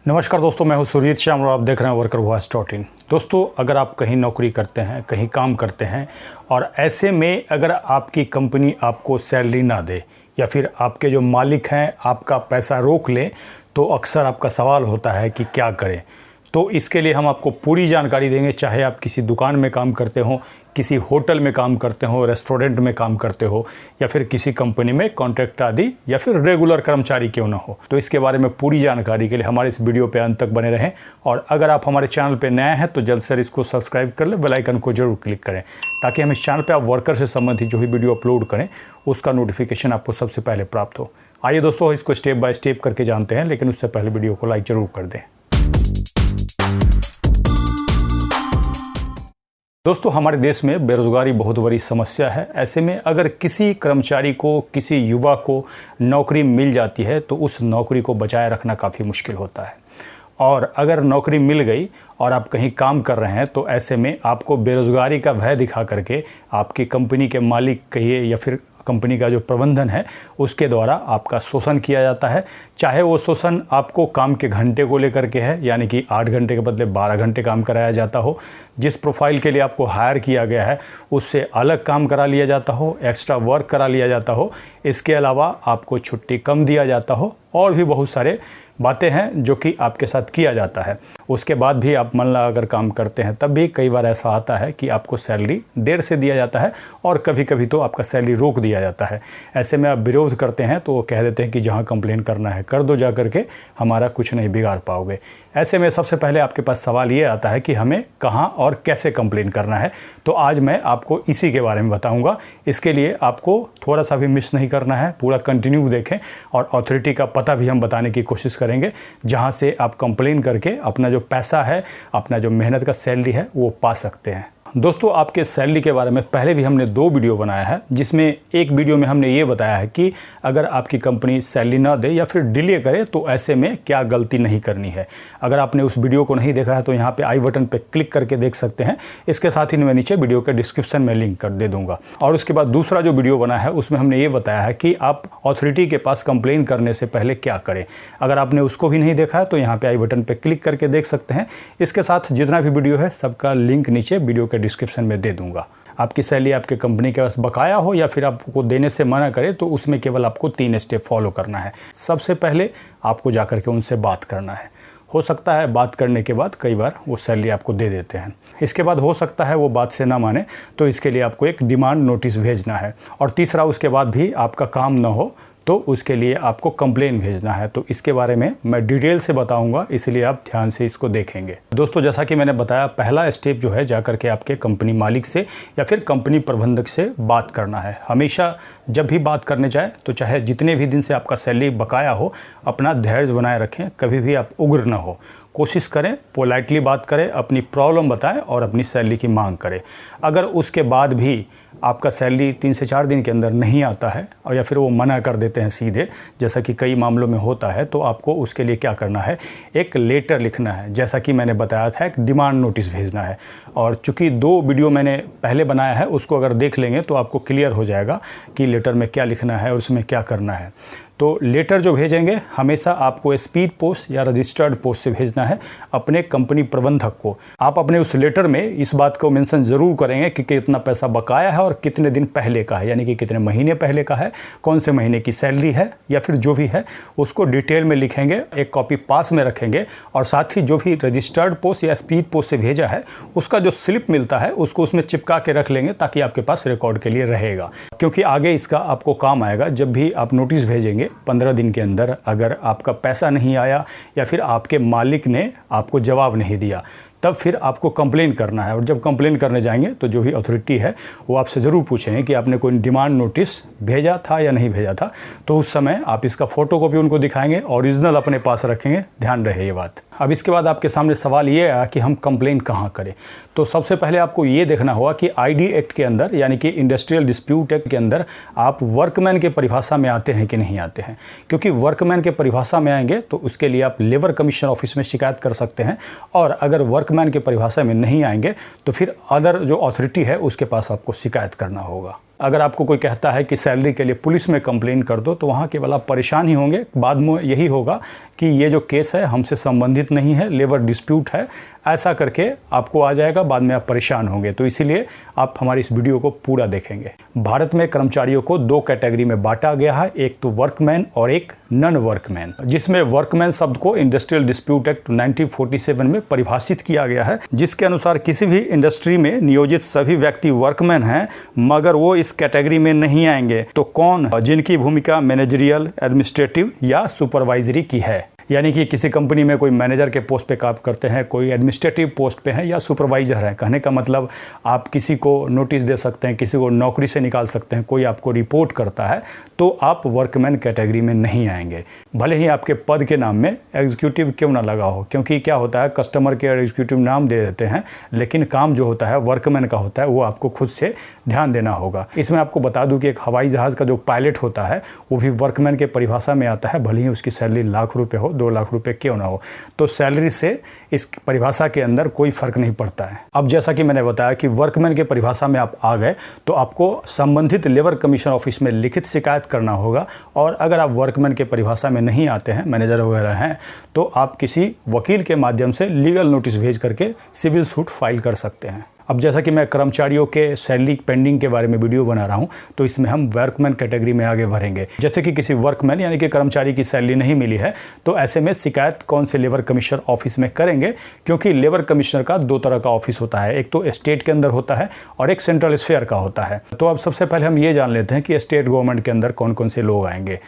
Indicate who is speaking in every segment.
Speaker 1: नमस्कार दोस्तों, मैं हूं सुरजीत श्याम और आप देख रहे हैं workervoice.in। दोस्तों, अगर आप कहीं नौकरी करते हैं, कहीं काम करते हैं और ऐसे में अगर आपकी कंपनी आपको सैलरी ना दे या फिर आपके जो मालिक हैं आपका पैसा रोक लें, तो अक्सर आपका सवाल होता है कि क्या करें। तो इसके लिए हम आपको पूरी जानकारी देंगे, चाहे आप किसी दुकान में काम करते हो, किसी होटल में काम करते हो, रेस्टोरेंट में काम करते हो या फिर किसी कंपनी में कॉन्ट्रैक्ट आदि या फिर रेगुलर कर्मचारी क्यों ना हो। तो इसके बारे में पूरी जानकारी के लिए हमारे इस वीडियो पे अंत तक बने रहें। और अगर आप हमारे चैनल पे नए हैं तो जल्द से इसको सब्सक्राइब कर लें, बेल आइकन को जरूर क्लिक करें ताकि हम इस चैनल पर आप वर्कर से संबंधित जो भी वीडियो अपलोड करें उसका नोटिफिकेशन आपको सबसे पहले प्राप्त हो। आइए दोस्तों, इसको स्टेप बाय स्टेप करके जानते हैं, लेकिन उससे पहले वीडियो को लाइक जरूर कर दें। दोस्तों, हमारे देश में बेरोजगारी बहुत बड़ी समस्या है। ऐसे में अगर किसी कर्मचारी को, किसी युवा को नौकरी मिल जाती है तो उस नौकरी को बचाए रखना काफ़ी मुश्किल होता है। और अगर नौकरी मिल गई और आप कहीं काम कर रहे हैं तो ऐसे में आपको बेरोजगारी का भय दिखा करके आपकी कंपनी के मालिक कहिए या फिर कंपनी का जो प्रबंधन है उसके द्वारा आपका शोषण किया जाता है। चाहे वो शोषण आपको काम के घंटे को लेकर के है, यानी कि 8 घंटे के बदले 12 घंटे काम कराया जाता हो, जिस प्रोफाइल के लिए आपको हायर किया गया है उससे अलग काम करा लिया जाता हो, एक्स्ट्रा वर्क करा लिया जाता हो, इसके अलावा आपको छुट्टी कम दिया जाता हो, और भी बहुत सारे बातें हैं जो कि आपके साथ किया जाता है। उसके बाद भी आप मन लगा कर काम करते हैं तब भी कई बार ऐसा आता है कि आपको सैलरी देर से दिया जाता है और कभी कभी तो आपका सैलरी रोक दिया जाता है। ऐसे में आप विरोध करते हैं तो वो कह देते हैं कि जहां कंप्लेन करना है कर दो, जा करके हमारा कुछ नहीं बिगाड़ पाओगे। ऐसे में सबसे पहले आपके पास सवाल ये आता है कि हमें कहां और कैसे कंप्लेन करना है। तो आज मैं आपको इसी के बारे में बताऊंगा। इसके लिए आपको थोड़ा सा भी मिस नहीं करना है, पूरा कंटिन्यू देखें और अथॉरिटी का पता भी हम बताने की कोशिश करेंगे जहां से आप कंप्लेन करके अपना जो पैसा है, अपना जो मेहनत का सैलरी है वो पा सकते हैं। दोस्तों, आपके सैलरी के बारे में पहले भी हमने 2 वीडियो बनाया है, जिसमें एक वीडियो में हमने ये बताया है कि अगर आपकी कंपनी सैलरी ना दे या फिर डिले करे तो ऐसे में क्या गलती नहीं करनी है। अगर आपने उस वीडियो को नहीं देखा है तो यहाँ पे आई बटन पे क्लिक करके देख सकते हैं। इसके साथ ही मैं नीचे वीडियो के डिस्क्रिप्शन में लिंक कर दे दूंगा। और उसके बाद दूसरा जो वीडियो बना है उसमें हमने ये बताया है कि आप अथॉरिटी के पास कंप्लेन करने से पहले क्या करें। अगर आपने उसको भी नहीं देखा है तो यहाँ पे आई बटन पे क्लिक करके देख सकते हैं। इसके साथ जितना भी वीडियो है सबका लिंक नीचे वीडियो के डिस्क्रिप्शन में दे दूंगा। आपकी सैलरी आपके कंपनी के पास बकाया हो या फिर आपको देने से मना करे तो उसमें केवल आपको 3 स्टेप फॉलो करना है। सबसे पहले आपको जाकर के उनसे बात करना है। हो सकता है बात करने के बाद कई बार वो सैलरी आपको दे देते हैं। इसके बाद हो सकता है वो बात से ना माने तो इसके लिए आपको एक डिमांड नोटिस भेजना है। और तीसरा, उसके बाद भी आपका काम ना हो तो उसके लिए आपको कंप्लेन भेजना है। तो इसके बारे में मैं डिटेल से बताऊंगा, इसलिए आप ध्यान से इसको देखेंगे। दोस्तों, जैसा कि मैंने बताया, पहला स्टेप जो है जाकर के आपके कंपनी मालिक से या फिर कंपनी प्रबंधक से बात करना है। हमेशा जब भी बात करने जाए तो चाहे जितने भी दिन से आपका सैलरी बकाया हो, अपना धैर्य बनाए रखें, कभी भी आप उग्र ना हो। कोशिश करें, पोलाइटली बात करें, अपनी प्रॉब्लम बताएं और अपनी सैलरी की मांग करें। अगर उसके बाद भी आपका सैलरी 3 से 4 दिन के अंदर नहीं आता है और या फिर वो मना कर देते हैं सीधे, जैसा कि कई मामलों में होता है, तो आपको उसके लिए क्या करना है, एक लेटर लिखना है। जैसा कि मैंने बताया था, एक डिमांड नोटिस भेजना है। और चूँकि 2 वीडियो मैंने पहले बनाया है, उसको अगर देख लेंगे तो आपको क्लियर हो जाएगा कि लेटर में क्या लिखना है और उसमें क्या करना है। तो लेटर जो भेजेंगे हमेशा आपको स्पीड पोस्ट या रजिस्टर्ड पोस्ट से भेजना है अपने कंपनी प्रबंधक को। आप अपने उस लेटर में इस बात को मेंशन ज़रूर करेंगे कि कितना पैसा बकाया है और कितने दिन पहले का है, यानी कि कितने महीने पहले का है, कौन से महीने की सैलरी है या फिर जो भी है उसको डिटेल में लिखेंगे। एक कॉपी पास में रखेंगे और साथ ही जो भी रजिस्टर्ड पोस्ट या स्पीड पोस्ट से भेजा है उसका जो स्लिप मिलता है उसको उसमें चिपका के रख लेंगे ताकि आपके पास रिकॉर्ड के लिए रहेगा, क्योंकि आगे इसका आपको काम आएगा। जब भी आप नोटिस भेजेंगे 15 दिन के अंदर अगर आपका पैसा नहीं आया या फिर आपके मालिक ने आपको जवाब नहीं दिया, तब फिर आपको कंप्लेन करना है। और जब कंप्लेन करने जाएंगे तो जो भी अथॉरिटी है वो आपसे ज़रूर पूछेंगे कि आपने कोई डिमांड नोटिस भेजा था या नहीं भेजा था। तो उस समय आप इसका फ़ोटोकॉपी उनको दिखाएंगे, ओरिजिनल अपने पास रखेंगे, ध्यान रहे ये बात। अब इसके बाद आपके सामने सवाल ये आया कि हम कंप्लेन कहाँ करें। तो सबसे पहले आपको ये देखना होगा कि आईडी एक्ट के अंदर, यानी कि इंडस्ट्रियल डिस्प्यूट एक्ट के अंदर, आप वर्कमैन के परिभाषा में आते हैं कि नहीं आते हैं। क्योंकि वर्कमैन के परिभाषा में आएंगे तो उसके लिए आप लेबर कमीशन ऑफिस में शिकायत कर सकते हैं, और अगर वर्कमैन के परिभाषा में नहीं आएंगे तो फिर अदर जो अथॉरिटी है उसके पास आपको शिकायत करना होगा। अगर आपको कोई कहता है कि सैलरी के लिए पुलिस में कंप्लेन कर दो, तो वहाँ केवल आप परेशान ही होंगे। बाद में यही होगा कि ये जो केस है हमसे संबंधित नहीं है, लेबर डिस्प्यूट है, ऐसा करके आपको आ जाएगा, बाद में आप परेशान होंगे। तो इसीलिए आप हमारी इस वीडियो को पूरा देखेंगे। भारत में कर्मचारियों को 2 कैटेगरी में बांटा गया है, एक तो वर्कमैन और एक नॉन वर्कमैन, जिसमें वर्कमैन शब्द को इंडस्ट्रियल डिस्प्यूट एक्ट 1947 में परिभाषित किया गया है, जिसके अनुसार किसी भी इंडस्ट्री में नियोजित सभी व्यक्ति वर्कमैन हैं, मगर वो इस कैटेगरी में नहीं आएंगे। तो कौन? जिनकी भूमिका मैनेजरियल, एडमिनिस्ट्रेटिव या सुपरवाइजरी की है। यानी कि किसी कंपनी में कोई मैनेजर के पोस्ट पे काम करते हैं, कोई एडमिनिस्ट्रेटिव पोस्ट पे हैं या सुपरवाइजर है। कहने का मतलब आप किसी को नोटिस दे सकते हैं, किसी को नौकरी से निकाल सकते हैं, कोई आपको रिपोर्ट करता है, तो आप वर्कमैन कैटेगरी में नहीं आएंगे, भले ही आपके पद के नाम में एग्जीक्यूटिव क्यों ना लगा हो। क्योंकि क्या होता है, कस्टमर केयर एग्जीक्यूटिव नाम दे देते हैं, लेकिन काम जो होता है वर्कमैन का होता है, वो आपको खुद से ध्यान देना होगा। इसमें आपको बता दूं कि एक हवाई जहाज़ का जो पायलट होता है वो भी वर्कमैन के परिभाषा में आता है, भले ही उसकी सैलरी लाख रुपये हो, 2 लाख रुपए क्यों ना हो। तो सैलरी से इस परिभाषा के अंदर कोई फर्क नहीं पड़ता है। अब जैसा कि मैंने बताया कि वर्कमैन के परिभाषा में आप आ गए, तो आपको संबंधित लेबर कमीशन ऑफिस में लिखित शिकायत करना होगा। और अगर आप वर्कमैन के परिभाषा में नहीं आते हैं, मैनेजर वगैरह हैं, तो आप किसी वकील के माध्यम से लीगल नोटिस भेज करके सिविल सूट फाइल कर सकते हैं। अब जैसा कि मैं कर्मचारियों के सैलरी पेंडिंग के बारे में वीडियो बना रहा हूं, तो इसमें हम वर्कमैन कैटेगरी में आगे बढ़ेंगे। जैसे कि किसी वर्कमैन यानी कि कर्मचारी की सैलरी नहीं मिली है, तो ऐसे में शिकायत कौन से लेबर कमिश्नर ऑफिस में करेंगे, क्योंकि लेबर कमिश्नर का 2 तरह का ऑफिस होता है, एक तो स्टेट के अंदर होता है और एक सेंट्रल स्फीयर का होता है। तो अब सबसे पहले हम ये जान लेते हैं कि स्टेट गवर्नमेंट के अंदर कौन कौन से लोग आएंगे।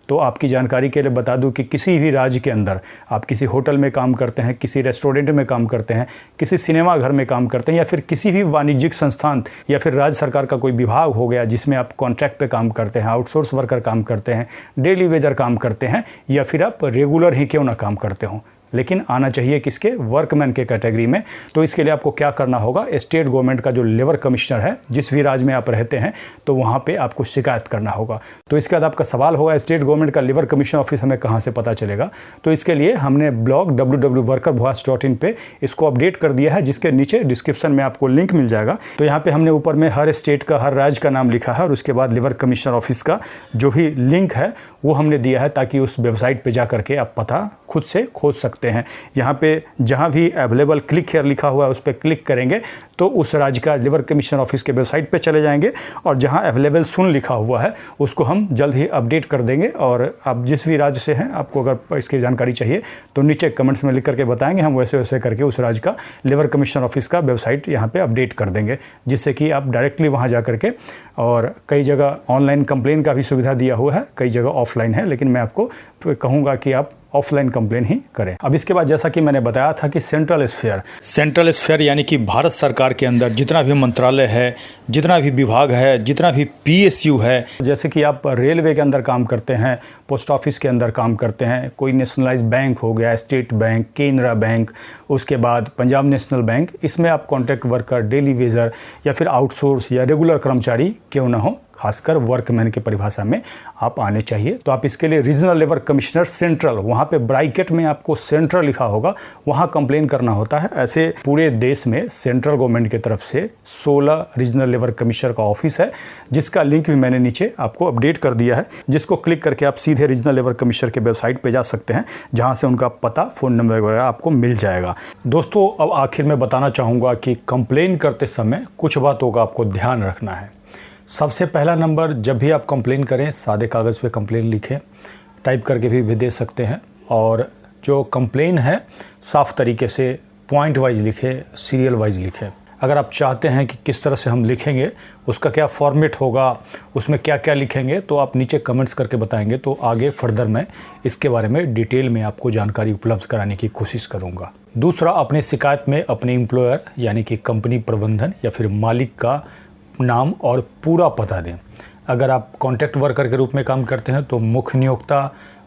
Speaker 1: तो आपकी जानकारी के लिए बता दूं कि किसी भी राज्य के अंदर आप किसी होटल में काम करते हैं, किसी रेस्टोरेंट में काम करते हैं, किसी सिनेमा घर में काम करते हैं, या फिर किसी भी वाणिज्यिक संस्थान या फिर राज्य सरकार का कोई विभाग हो गया जिसमें आप कॉन्ट्रैक्ट पे काम करते हैं, आउटसोर्स वर्कर काम करते हैं, डेली वेजर काम करते हैं, या फिर आप रेगुलर ही क्यों ना काम करते हो, लेकिन आना चाहिए किसके? वर्कमैन के कैटेगरी में। तो इसके लिए आपको क्या करना होगा, स्टेट गवर्नमेंट का जो लेबर कमिश्नर है, जिस भी राज्य में आप रहते हैं, तो वहाँ पे आपको शिकायत करना होगा। तो इसके बाद आपका सवाल होगा, स्टेट गवर्नमेंट का लेबर कमिश्नर ऑफिस हमें कहाँ से पता चलेगा? तो इसके लिए हमने ब्लॉग www.workervoice.in पे इसको अपडेट कर दिया है, जिसके नीचे डिस्क्रिप्शन में आपको लिंक मिल जाएगा। तो यहाँ पे हमने ऊपर में हर स्टेट का, हर राज्य का नाम लिखा है, और उसके बाद लेबर कमिश्नर ऑफिस का जो भी लिंक है वो हमने दिया है, ताकि उस वेबसाइट पे जा करके आप पता खुद से खोज सकते हैं। यहाँ पे जहाँ भी अवेलेबल क्लिक हियर लिखा हुआ है उस पर क्लिक करेंगे तो उस राज्य का लेबर कमिश्नर ऑफिस के वेबसाइट पे चले जाएंगे, और जहाँ अवेलेबल सुन लिखा हुआ है उसको हम जल्द ही अपडेट कर देंगे। और आप जिस भी राज्य से हैं, आपको अगर इसकी जानकारी चाहिए तो नीचे कमेंट्स में लिख करके बताएंगे, हम वैसे वैसे करके उस राज्य का लेबर कमिश्नर ऑफिस का वेबसाइट यहाँ पे अपडेट कर देंगे, जिससे कि आप डायरेक्टली वहाँ जा करके, और कई जगह ऑनलाइन कंप्लेन का भी सुविधा दिया हुआ है, कई जगह ऑफलाइन है, लेकिन मैं आपको कहूँगा कि आप ऑफलाइन कंप्लेन ही करें। अब इसके बाद जैसा कि मैंने बताया था कि सेंट्रल स्फीयर यानी कि भारत सरकार के अंदर जितना भी मंत्रालय है, जितना भी विभाग है, जितना भी PSU है, जैसे कि आप रेलवे के अंदर काम करते हैं, पोस्ट ऑफिस के अंदर काम करते हैं, कोई नेशनलाइज बैंक हो गया, स्टेट बैंक, केनरा बैंक, उसके बाद पंजाब नेशनल बैंक, इसमें आप कॉन्ट्रैक्ट वर्कर, डेली वेजर या फिर आउटसोर्स या रेगुलर कर्मचारी क्यों ना हो, खासकर वर्कमैन की परिभाषा में आप आने चाहिए। तो आप इसके लिए रीजनल लेबर कमिश्नर सेंट्रल, वहाँ पे ब्रैकेट में आपको सेंट्रल लिखा होगा, वहाँ कंप्लेन करना होता है। ऐसे पूरे देश में सेंट्रल गवर्नमेंट की तरफ से 16 रीजनल लेबर कमिश्नर का ऑफिस है, जिसका लिंक भी मैंने नीचे आपको अपडेट कर दिया है, जिसको क्लिक करके आप सीधे रीजनल लेबर कमिश्नर के वेबसाइट पर जा सकते हैं, जहाँ से उनका पता, फ़ोन नंबर वगैरह आपको मिल जाएगा। दोस्तों, अब आखिर में बताना चाहूँगा कि कंप्लेन करते समय कुछ बातों का आपको ध्यान रखना है। सबसे पहला नंबर, जब भी आप कंप्लेन करें, सादे कागज़ पे कंप्लेन लिखें, टाइप करके भी दे सकते हैं, और जो कंप्लेन है साफ़ तरीके से पॉइंट वाइज लिखें, सीरियल वाइज लिखें। अगर आप चाहते हैं कि किस तरह से हम लिखेंगे, उसका क्या फॉर्मेट होगा, उसमें क्या क्या लिखेंगे, तो आप नीचे कमेंट्स करके बताएंगे, तो आगे फर्दर मैं इसके बारे में डिटेल में आपको जानकारी उपलब्ध कराने की कोशिश करूँगा। दूसरा, अपने शिकायत में अपने एम्प्लॉयर यानी कि कंपनी प्रबंधन या फिर मालिक का नाम और पूरा पता दें। अगर आप कॉन्ट्रैक्ट वर्कर के रूप में काम करते हैं तो मुख्य नियोक्ता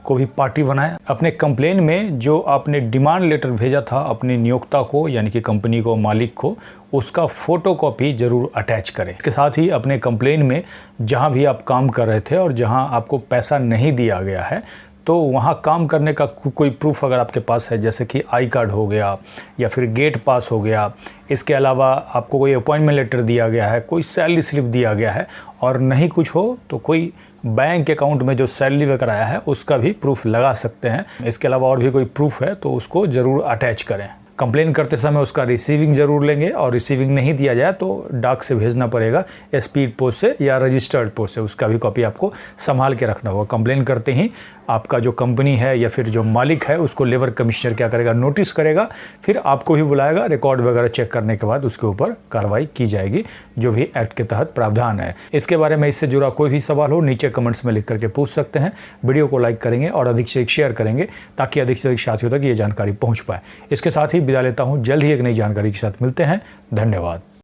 Speaker 1: को भी पार्टी बनाएं। अपने कंप्लेन में जो आपने डिमांड लेटर भेजा था अपने नियोक्ता को यानी कि कंपनी को, मालिक को, उसका फोटोकॉपी जरूर अटैच करें। इसके साथ ही अपने कंप्लेन में जहां भी आप काम कर रहे थे और जहां आपको पैसा नहीं दिया गया है, तो वहाँ काम करने का कोई प्रूफ अगर आपके पास है, जैसे कि आई कार्ड हो गया या फिर गेट पास हो गया, इसके अलावा आपको कोई अपॉइंटमेंट लेटर दिया गया है, कोई सैलरी स्लिप दिया गया है, और नहीं कुछ हो तो कोई बैंक अकाउंट में जो सैलरी वगैरह आया है उसका भी प्रूफ लगा सकते हैं। इसके अलावा और भी कोई प्रूफ है तो उसको ज़रूर अटैच करें। कंप्लेन करते समय उसका रिसीविंग ज़रूर लेंगे, और रिसीविंग नहीं दिया जाए तो डाक से भेजना पड़ेगा, स्पीड पोस्ट से या रजिस्टर्ड पोस्ट से, उसका भी कॉपी आपको संभाल के रखना होगा। कंप्लेन करते ही आपका जो कंपनी है या फिर जो मालिक है उसको लेबर कमिश्नर क्या करेगा, नोटिस करेगा, फिर आपको भी बुलाएगा, रिकॉर्ड वगैरह चेक करने के बाद उसके ऊपर कार्रवाई की जाएगी, जो भी एक्ट के तहत प्रावधान है। इसके बारे में इससे जुड़ा कोई भी सवाल हो नीचे कमेंट्स में लिख करके पूछ सकते हैं। वीडियो को लाइक करेंगे और अधिक से अधिक शेयर करेंगे ताकि अधिक से अधिक साथियों तक ये जानकारी पहुँच पाए। इसके साथ ही विदा लेता हूँ, जल्द ही एक नई जानकारी के साथ मिलते हैं। धन्यवाद।